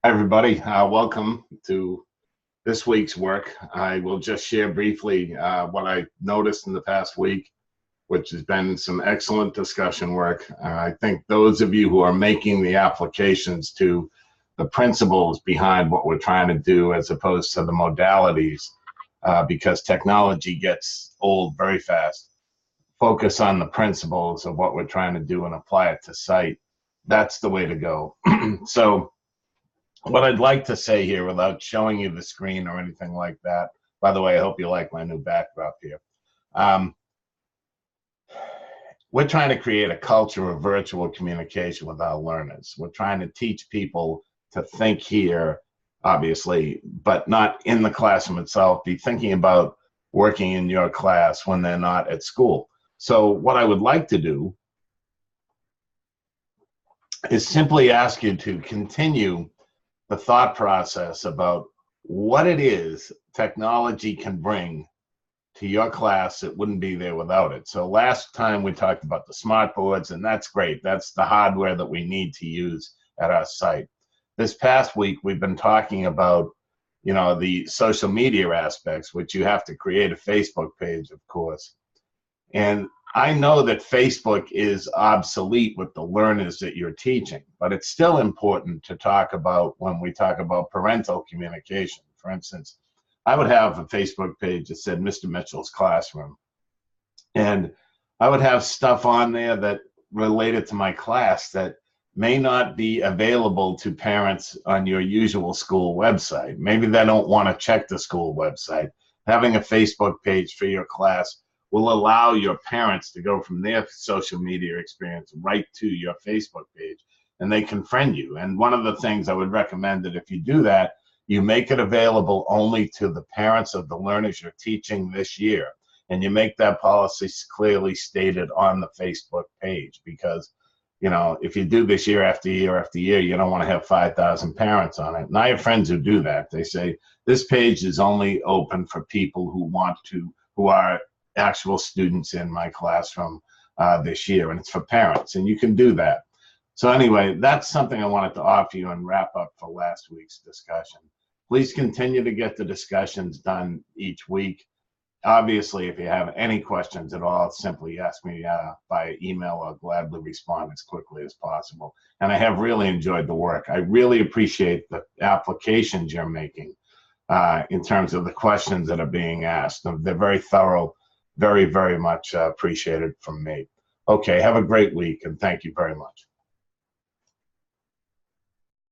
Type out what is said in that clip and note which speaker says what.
Speaker 1: Hi, everybody. Welcome to this week's work. I will just share briefly what I noticed in the past week, which has been some excellent discussion work. I think those of you who are making the applications to the principles behind what we're trying to do as opposed to the modalities, because technology gets old very fast, focus on the principles of what we're trying to do and apply it to site. That's the way to go. So what I'd like to say here, without showing you the screen or anything like that, by the way, I hope you like my new backdrop here. We're trying to create a culture of virtual communication with our learners. We're trying to teach people to think here, obviously, but not in the classroom itself. Be thinking about working in your class when they're not at school. So what I would like to do is simply ask you to continue the thought process about what it is technology can bring to your class that wouldn't be there without it. So last time we talked about the smart boards, and that's great. That's the hardware that we need to use at our site. This past week, we've been talking about, the social media aspects, which you have to create a Facebook page, of course. And I know that Facebook is obsolete with the learners that you're teaching, but it's still important to talk about when we talk about parental communication. For instance, I would have a Facebook page that said Mr. Mitchell's Classroom, and I would have stuff on there that related to my class that may not be available to parents on your usual school website. Maybe they don't want to check the school website. Having a Facebook page for your class will allow your parents to go from their social media experience right to your Facebook page, and they can friend you. And one of the things I would recommend that if you do that, you make it available only to the parents of the learners you're teaching this year. And you make that policy clearly stated on the Facebook page, because if you do this year after year after year, you don't want to have 5,000 parents on it. And I have friends who do that. They say, this page is only open for people who are actual students in my classroom this year, and it's for parents, and you can do that. So anyway, that's something I wanted to offer you and wrap up for last week's discussion. Please continue to get the discussions done each week. Obviously, if you have any questions at all, simply ask me by email. I'll gladly respond as quickly as possible. And I have really enjoyed the work. I really appreciate the applications you're making in terms of the questions that are being asked. They're very thorough. Very, very much appreciated from me. Okay, have a great week, and thank you very much.